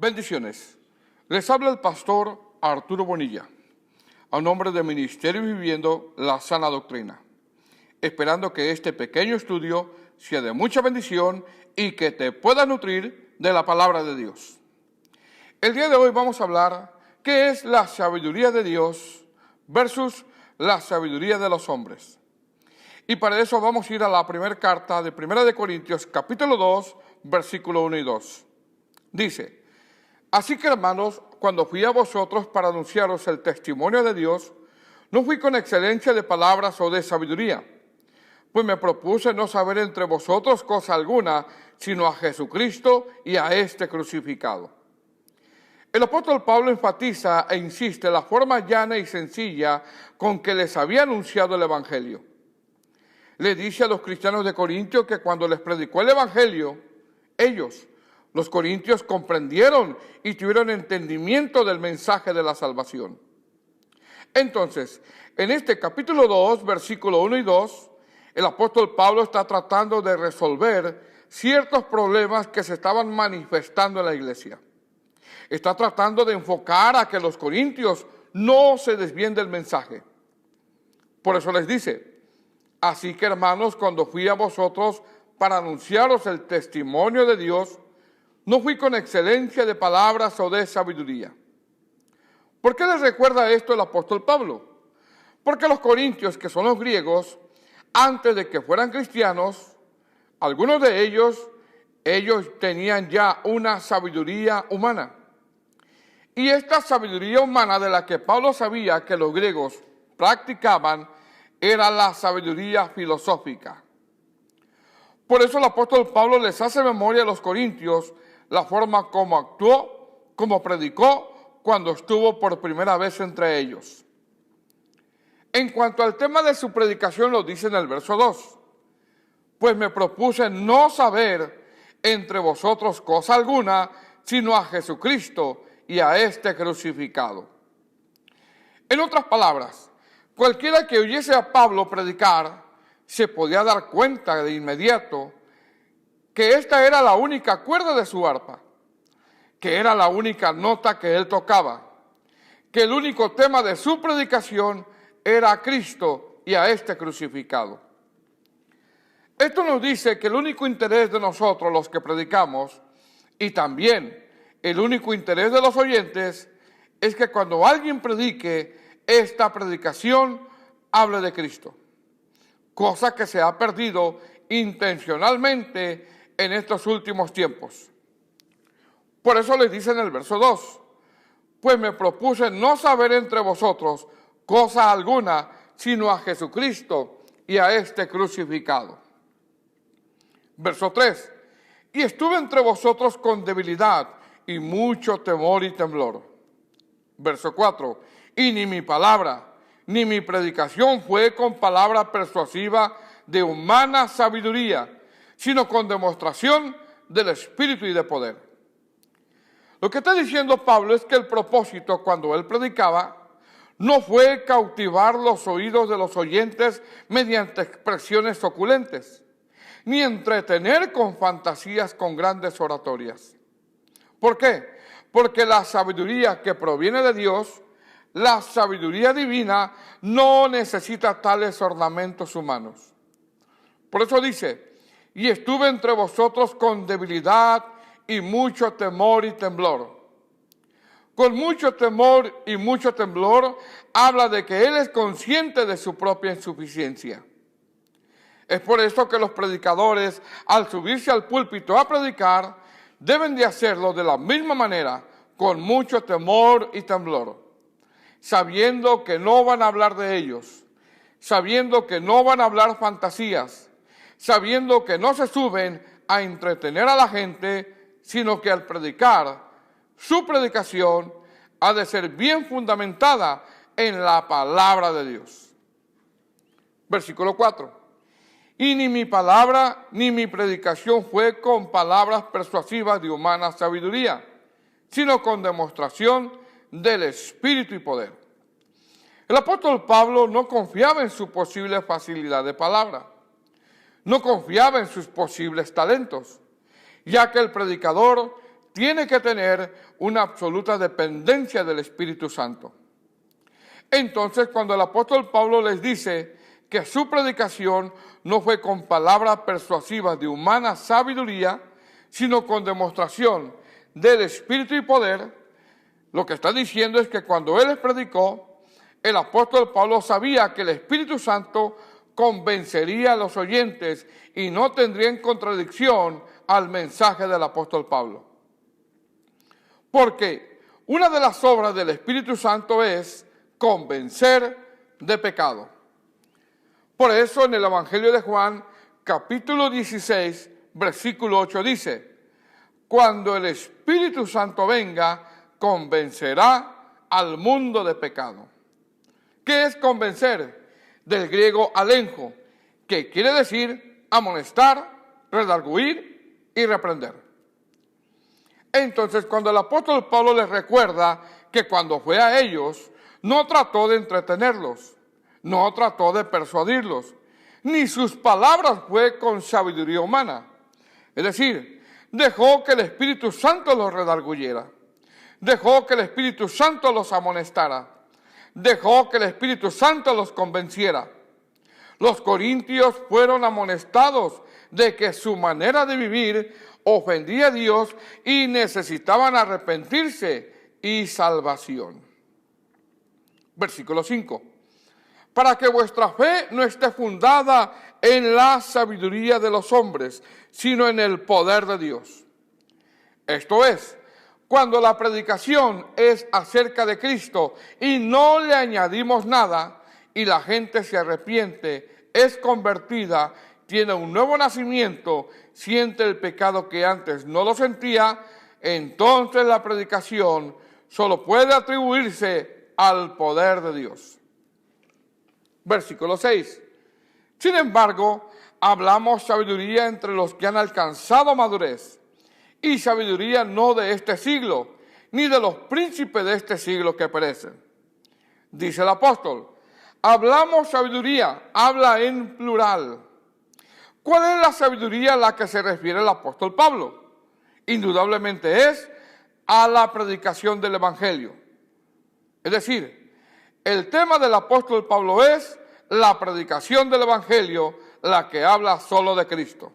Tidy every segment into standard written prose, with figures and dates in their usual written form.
Bendiciones. Les habla el pastor Arturo Bonilla, a nombre del Ministerio Viviendo la Sana Doctrina, esperando que este pequeño estudio sea de mucha bendición y que te pueda nutrir de la palabra de Dios. El día de hoy vamos a hablar qué es la sabiduría de Dios versus la sabiduría de los hombres. Y para eso vamos a ir a la primera carta de 1 de Corintios, capítulo 2, versículo 1 y 2. Dice: así que, hermanos, cuando fui a vosotros para anunciaros el testimonio de Dios, no fui con excelencia de palabras o de sabiduría, pues me propuse no saber entre vosotros cosa alguna, sino a Jesucristo y a este crucificado. El apóstol Pablo enfatiza e insiste en la forma llana y sencilla con que les había anunciado el Evangelio. Le dice a los cristianos de Corintio que cuando les predicó el Evangelio, ellos, los corintios, comprendieron y tuvieron entendimiento del mensaje de la salvación. Entonces, en este capítulo 2, versículo 1 y 2, el apóstol Pablo está tratando de resolver ciertos problemas que se estaban manifestando en la iglesia. Está tratando de enfocar a que los corintios no se desvíen del mensaje. Por eso les dice: así que, hermanos, cuando fui a vosotros para anunciaros el testimonio de Dios, no fui con excelencia de palabras o de sabiduría. ¿Por qué les recuerda esto el apóstol Pablo? Porque los corintios, que son los griegos, antes de que fueran cristianos, algunos de ellos tenían ya una sabiduría humana. Y esta sabiduría humana de la que Pablo sabía que los griegos practicaban era la sabiduría filosófica. Por eso el apóstol Pablo les hace memoria a los corintios la forma como actuó, como predicó cuando estuvo por primera vez entre ellos. En cuanto al tema de su predicación, lo dice en el verso 2. Pues me propuse no saber entre vosotros cosa alguna, sino a Jesucristo y a este crucificado. En otras palabras, cualquiera que oyese a Pablo predicar se podía dar cuenta de inmediato que esta era la única cuerda de su arpa, que era la única nota que él tocaba, que el único tema de su predicación era a Cristo y a este crucificado. Esto nos dice que el único interés de nosotros, los que predicamos, y también el único interés de los oyentes, es que cuando alguien predique, esta predicación hable de Cristo, cosa que se ha perdido intencionalmente en estos últimos tiempos. Por eso les dice en el verso 2, pues me propuse no saber entre vosotros cosa alguna, sino a Jesucristo y a este crucificado. Verso 3, y estuve entre vosotros con debilidad y mucho temor y temblor. Verso 4, y ni mi palabra, ni mi predicación fue con palabra persuasiva de humana sabiduría, sino con demostración del Espíritu y de poder. Lo que está diciendo Pablo es que el propósito cuando él predicaba no fue cautivar los oídos de los oyentes mediante expresiones oculentes, ni entretener con fantasías con grandes oratorias. ¿Por qué? Porque la sabiduría que proviene de Dios, la sabiduría divina, no necesita tales ornamentos humanos. Por eso dice: y estuve entre vosotros con debilidad y mucho temor y temblor. Con mucho temor y mucho temblor habla de que él es consciente de su propia insuficiencia. Es por eso que los predicadores, al subirse al púlpito a predicar, deben de hacerlo de la misma manera, con mucho temor y temblor, sabiendo que no van a hablar de ellos, sabiendo que no van a hablar fantasías, sabiendo que no se suben a entretener a la gente, sino que al predicar, su predicación ha de ser bien fundamentada en la palabra de Dios. Versículo 4. Y ni mi palabra ni mi predicación fue con palabras persuasivas de humana sabiduría, sino con demostración del Espíritu y poder. El apóstol Pablo no confiaba en su posible facilidad de palabra, no confiaba en sus posibles talentos, ya que el predicador tiene que tener una absoluta dependencia del Espíritu Santo. Entonces, cuando el apóstol Pablo les dice que su predicación no fue con palabras persuasivas de humana sabiduría, sino con demostración del Espíritu y poder, lo que está diciendo es que cuando él les predicó, el apóstol Pablo sabía que el Espíritu Santo convencería a los oyentes y no tendría en contradicción al mensaje del apóstol Pablo. Porque una de las obras del Espíritu Santo es convencer de pecado. Por eso en el Evangelio de Juan, capítulo 16, versículo 8 dice: cuando el Espíritu Santo venga, convencerá al mundo de pecado. ¿Qué es convencer? Del griego alenjo, que quiere decir amonestar, redarguir y reprender. Entonces, cuando el apóstol Pablo les recuerda que cuando fue a ellos, no trató de entretenerlos, no trató de persuadirlos, ni sus palabras fue con sabiduría humana. Es decir, dejó que el Espíritu Santo los redarguyera, dejó que el Espíritu Santo los amonestara, dejó que el Espíritu Santo los convenciera. Los corintios fueron amonestados de que su manera de vivir ofendía a Dios y necesitaban arrepentirse y salvación. Versículo 5. Para que vuestra fe no esté fundada en la sabiduría de los hombres, sino en el poder de Dios. Esto es, cuando la predicación es acerca de Cristo y no le añadimos nada y la gente se arrepiente, es convertida, tiene un nuevo nacimiento, siente el pecado que antes no lo sentía, entonces la predicación solo puede atribuirse al poder de Dios. Versículo 6. Sin embargo, hablamos sabiduría entre los que han alcanzado madurez, y sabiduría no de este siglo, ni de los príncipes de este siglo que perecen. Dice el apóstol, hablamos sabiduría, habla en plural. ¿Cuál es la sabiduría a la que se refiere el apóstol Pablo? Indudablemente es a la predicación del Evangelio. Es decir, el tema del apóstol Pablo es la predicación del Evangelio, la que habla solo de Cristo.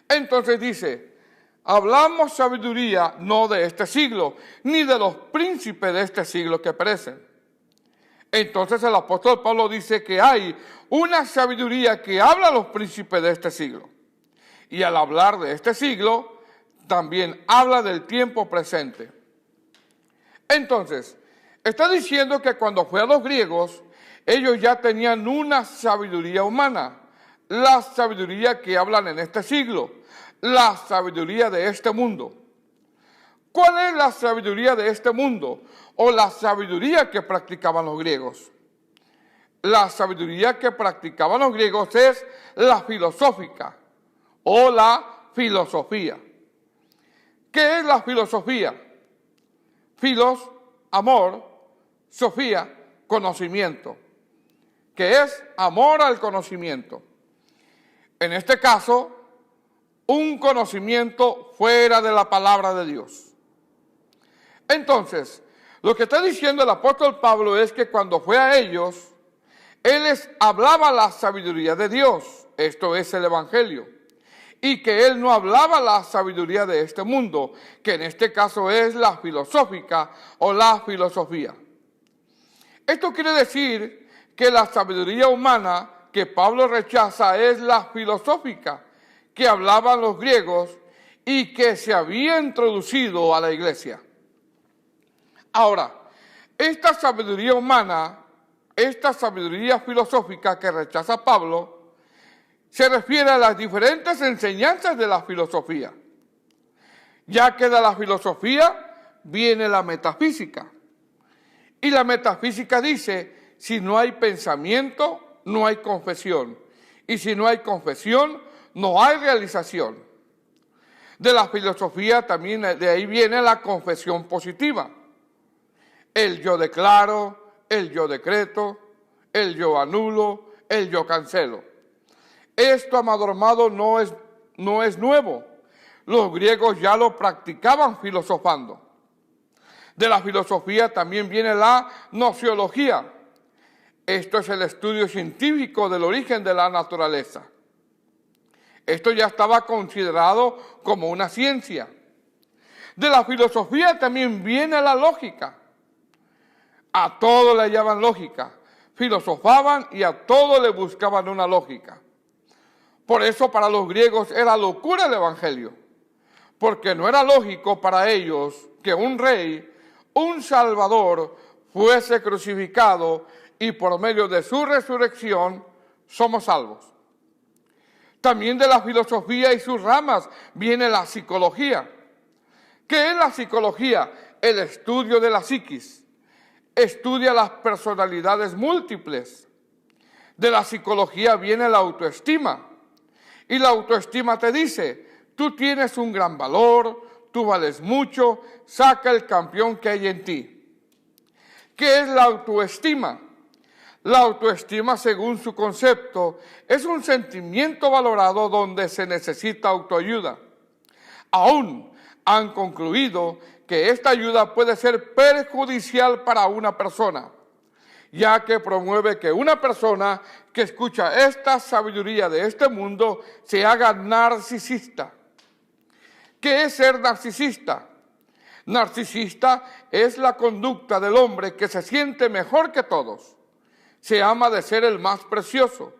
Entonces dice, hablamos sabiduría no de este siglo, ni de los príncipes de este siglo que perecen. Entonces el apóstol Pablo dice que hay una sabiduría que habla a los príncipes de este siglo. Y al hablar de este siglo, también habla del tiempo presente. Entonces, está diciendo que cuando fue a los griegos, ellos ya tenían una sabiduría humana, la sabiduría que hablan en este siglo, la sabiduría de este mundo. ¿Cuál es la sabiduría de este mundo? O la sabiduría que practicaban los griegos. La sabiduría que practicaban los griegos es la filosófica o la filosofía. ¿Qué es la filosofía? Filos, amor, sofía, conocimiento. ¿Qué es amor al conocimiento? En este caso, un conocimiento fuera de la palabra de Dios. Entonces, lo que está diciendo el apóstol Pablo es que cuando fue a ellos, él les hablaba la sabiduría de Dios, esto es el Evangelio, y que él no hablaba la sabiduría de este mundo, que en este caso es la filosófica o la filosofía. Esto quiere decir que la sabiduría humana que Pablo rechaza es la filosófica que hablaban los griegos y que se había introducido a la iglesia. Ahora, esta sabiduría humana, esta sabiduría filosófica que rechaza Pablo, se refiere a las diferentes enseñanzas de la filosofía, ya que de la filosofía viene la metafísica. Y la metafísica dice, si no hay pensamiento, no hay confesión. Y si no hay confesión, no hay realización. De la filosofía también, de ahí viene la confesión positiva. El yo declaro, el yo decreto, el yo anulo, el yo cancelo. Esto, amado hermano, no es nuevo. los griegos ya lo practicaban filosofando. De la filosofía también viene la gnoseología. Esto es el estudio científico del origen de la naturaleza. Esto ya estaba considerado como una ciencia. De la filosofía también viene la lógica. A todo le llaman lógica. Filosofaban y a todo le buscaban una lógica. Por eso para los griegos era locura el evangelio, porque no era lógico para ellos que un rey, un salvador, fuese crucificado y por medio de su resurrección somos salvos. También de la filosofía y sus ramas viene la psicología. ¿Qué es la psicología? El estudio de la psiquis. Estudia las personalidades múltiples. De la psicología viene la autoestima. Y la autoestima te dice, tú tienes un gran valor, tú vales mucho, saca el campeón que hay en ti. ¿Qué es la autoestima? La autoestima, según su concepto, es un sentimiento valorado donde se necesita autoayuda. Aún han concluido que esta ayuda puede ser perjudicial para una persona, ya que promueve que una persona que escucha esta sabiduría de este mundo se haga narcisista. ¿Qué es ser narcisista? Narcisista es la conducta del hombre que se siente mejor que todos. Se ama de ser el más precioso,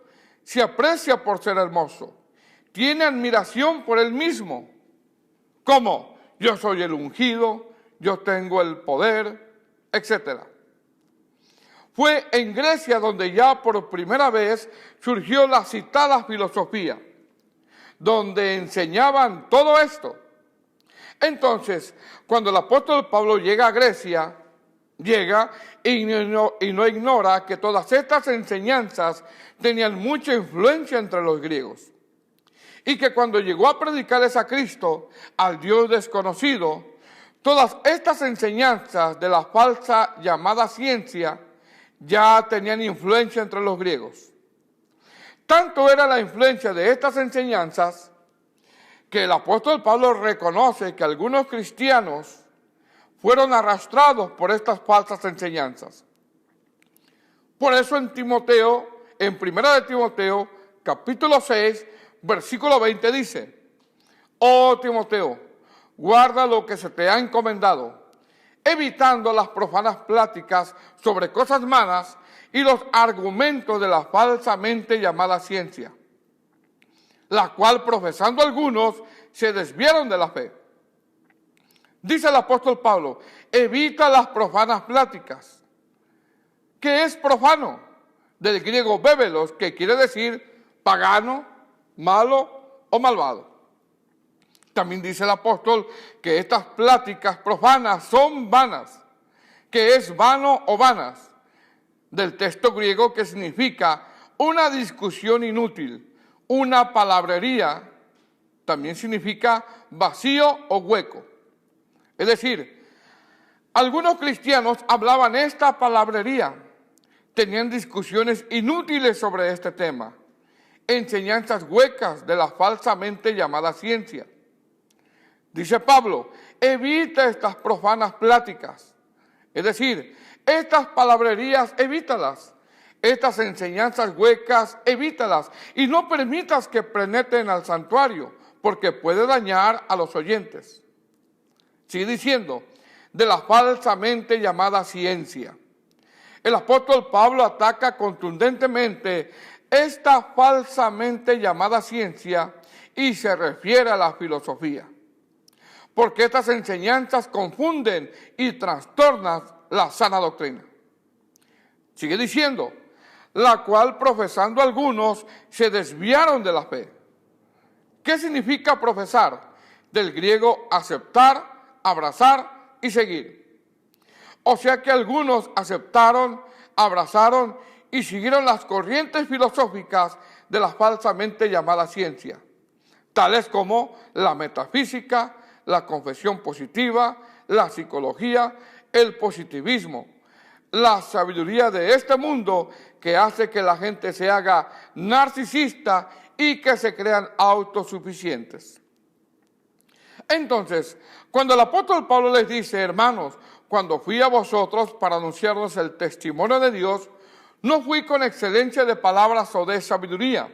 se aprecia por ser hermoso, tiene admiración por él mismo. ¿Cómo? Yo soy el ungido, yo tengo el poder, etc. Fue en Grecia donde ya por primera vez surgió la citada filosofía, donde enseñaban todo esto. Entonces, cuando el apóstol Pablo llega a Grecia, llega y no ignora que todas estas enseñanzas tenían mucha influencia entre los griegos. Y que cuando llegó a predicarles a Cristo, al Dios desconocido, todas estas enseñanzas de la falsa llamada ciencia ya tenían influencia entre los griegos. Tanto era la influencia de estas enseñanzas que el apóstol Pablo reconoce que algunos cristianos fueron arrastrados por estas falsas enseñanzas. Por eso en Timoteo, en 1 de Timoteo, capítulo 6, versículo 20 dice, oh Timoteo, guarda lo que se te ha encomendado, evitando las profanas pláticas sobre cosas malas y los argumentos de la falsamente llamada ciencia, la cual profesando algunos se desviaron de la fe. Dice el apóstol Pablo, evita las profanas pláticas. ¿Qué es profano? Del griego bébelos, que quiere decir pagano, malo o malvado. También dice el apóstol que estas pláticas profanas son vanas, que es vano o vanas, del texto griego que significa una discusión inútil, una palabrería, también significa vacío o hueco. Es decir, algunos cristianos hablaban esta palabrería, tenían discusiones inútiles sobre este tema, enseñanzas huecas de la falsamente llamada ciencia. Dice Pablo, evita estas profanas pláticas, es decir, estas palabrerías evítalas, estas enseñanzas huecas evítalas y no permitas que penetren al santuario, porque puede dañar a los oyentes. Sigue diciendo, de la falsamente llamada ciencia. El apóstol Pablo ataca contundentemente esta falsamente llamada ciencia y se refiere a la filosofía, porque estas enseñanzas confunden y trastornan la sana doctrina. Sigue diciendo, la cual profesando algunos se desviaron de la fe. ¿Qué significa profesar? Del griego aceptar, abrazar y seguir. O sea que algunos aceptaron, abrazaron y siguieron las corrientes filosóficas de la falsamente llamada ciencia, tales como la metafísica, la confesión positiva, la psicología, el positivismo, la sabiduría de este mundo que hace que la gente se haga narcisista y que se crean autosuficientes. Entonces, cuando el apóstol Pablo les dice, hermanos, cuando fui a vosotros para anunciaros el testimonio de Dios, no fui con excelencia de palabras o de sabiduría,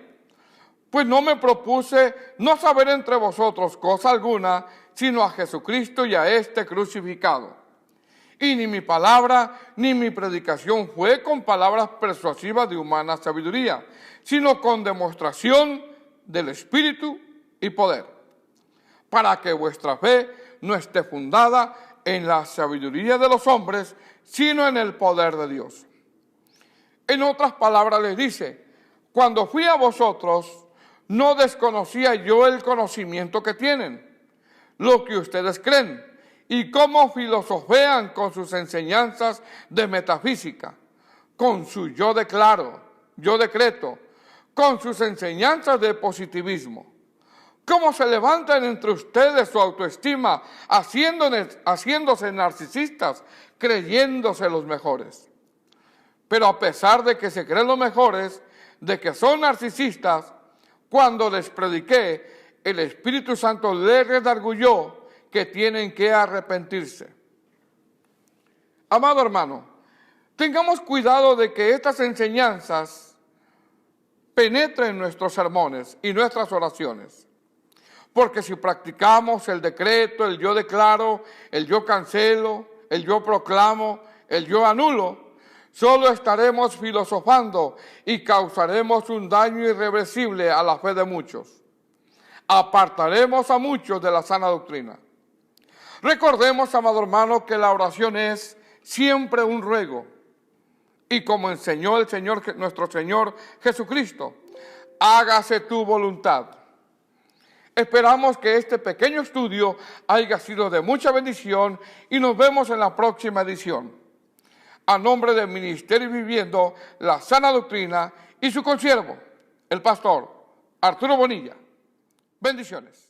pues no me propuse no saber entre vosotros cosa alguna, sino a Jesucristo y a este crucificado. Y ni mi palabra ni mi predicación fue con palabras persuasivas de humana sabiduría, sino con demostración del Espíritu y poder, para que vuestra fe no esté fundada en la sabiduría de los hombres, sino en el poder de Dios. En otras palabras les dice, cuando fui a vosotros, no desconocía yo el conocimiento que tienen, lo que ustedes creen, y cómo filosofean con sus enseñanzas de metafísica, con su yo declaro, yo decreto, con sus enseñanzas de positivismo. Cómo se levantan entre ustedes su autoestima, haciéndose narcisistas, creyéndose los mejores. Pero a pesar de que se creen los mejores, de que son narcisistas, cuando les prediqué, el Espíritu Santo les redarguyó que tienen que arrepentirse. Amado hermano, tengamos cuidado de que estas enseñanzas penetren en nuestros sermones y nuestras oraciones. Porque si practicamos el decreto, el yo declaro, el yo cancelo, el yo proclamo, el yo anulo, solo estaremos filosofando y causaremos un daño irreversible a la fe de muchos. Apartaremos a muchos de la sana doctrina. Recordemos, amado hermano, que la oración es siempre un ruego. Y como enseñó el Señor, nuestro Señor Jesucristo, hágase tu voluntad. Esperamos que este pequeño estudio haya sido de mucha bendición y nos vemos en la próxima edición. A nombre del Ministerio Viviendo la Sana Doctrina y su consiervo, el pastor Arturo Bonilla. Bendiciones.